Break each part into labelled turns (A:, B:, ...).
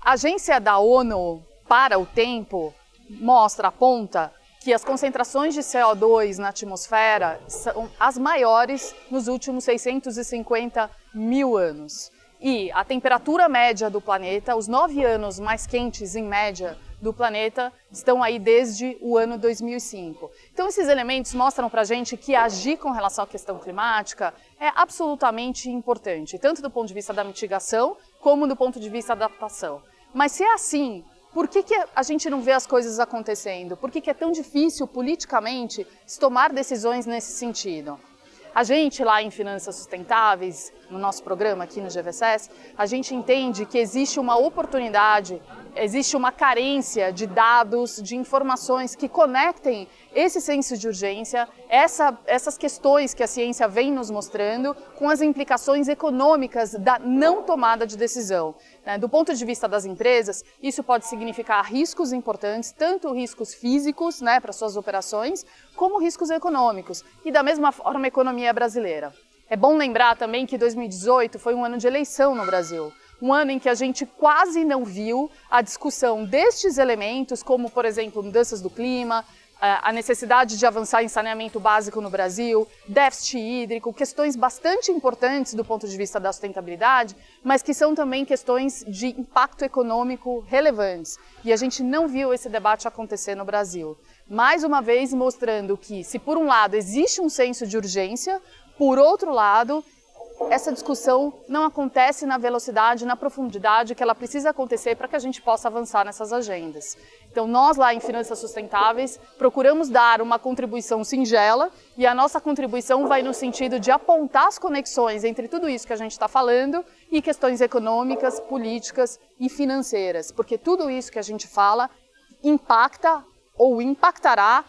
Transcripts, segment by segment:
A: A agência da ONU para o Tempo aponta que as concentrações de CO2 na atmosfera são as maiores nos últimos 650 mil anos. E a temperatura média do planeta, os 9 anos mais quentes em média do planeta, estão aí desde o ano 2005. Então esses elementos mostram para a gente que agir com relação à questão climática é absolutamente importante, tanto do ponto de vista da mitigação, como do ponto de vista da adaptação. Mas se é assim, por que a gente não vê as coisas acontecendo? Por que é tão difícil politicamente se tomar decisões nesse sentido? A gente lá em Finanças Sustentáveis, no nosso programa aqui no GVSS, a gente entende que existe uma oportunidade, existe uma carência de dados, de informações que conectem esse senso de urgência, essas questões que a ciência vem nos mostrando, com as implicações econômicas da não tomada de decisão. Do ponto de vista das empresas, isso pode significar riscos importantes, tanto riscos físicos, para suas operações, como riscos econômicos, e da mesma forma a economia brasileira. É bom lembrar também que 2018 foi um ano de eleição no Brasil, um ano em que a gente quase não viu a discussão destes elementos, como, por exemplo, mudanças do clima, a necessidade de avançar em saneamento básico no Brasil, déficit hídrico, questões bastante importantes do ponto de vista da sustentabilidade, mas que são também questões de impacto econômico relevantes. E a gente não viu esse debate acontecer no Brasil. Mais uma vez mostrando que, se por um lado existe um senso de urgência, por outro lado, essa discussão não acontece na velocidade, na profundidade que ela precisa acontecer para que a gente possa avançar nessas agendas. Então nós lá em Finanças Sustentáveis procuramos dar uma contribuição singela e a nossa contribuição vai no sentido de apontar as conexões entre tudo isso que a gente está falando e questões econômicas, políticas e financeiras, porque tudo isso que a gente fala impacta ou impactará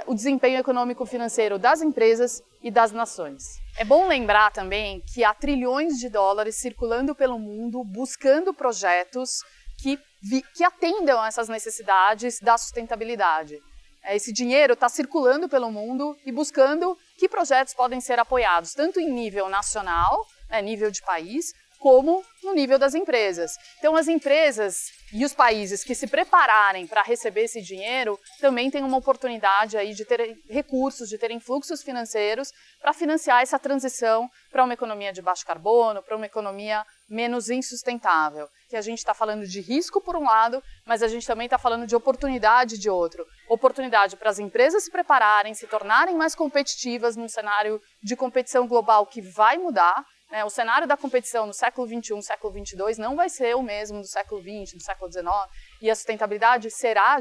A: o desempenho econômico-financeiro das empresas e das nações. É bom lembrar também que há trilhões de dólares circulando pelo mundo buscando projetos que atendam a essas necessidades da sustentabilidade. Esse dinheiro está circulando pelo mundo e buscando que projetos podem ser apoiados, tanto em nível nacional, nível de país, como no nível das empresas. Então as empresas e os países que se prepararem para receber esse dinheiro também têm uma oportunidade aí de terem recursos, de terem fluxos financeiros para financiar essa transição para uma economia de baixo carbono, para uma economia menos insustentável. Que a gente está falando de risco por um lado, mas a gente também está falando de oportunidade de outro. Oportunidade para as empresas se prepararem, se tornarem mais competitivas num cenário de competição global que vai mudar. O cenário da competição no século XXI, século XXII não vai ser o mesmo do século XX, do século XIX, e a sustentabilidade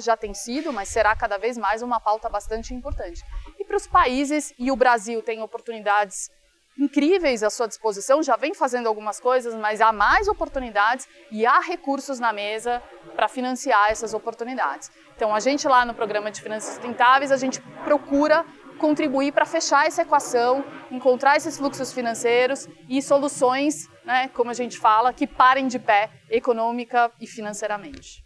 A: já tem sido, mas será cada vez mais uma pauta bastante importante. E para os países, e o Brasil tem oportunidades incríveis à sua disposição, já vem fazendo algumas coisas, mas há mais oportunidades e há recursos na mesa para financiar essas oportunidades. Então a gente lá no programa de Finanças Sustentáveis, a gente procura contribuir para fechar essa equação, encontrar esses fluxos financeiros e soluções, como a gente fala, que parem de pé econômica e financeiramente.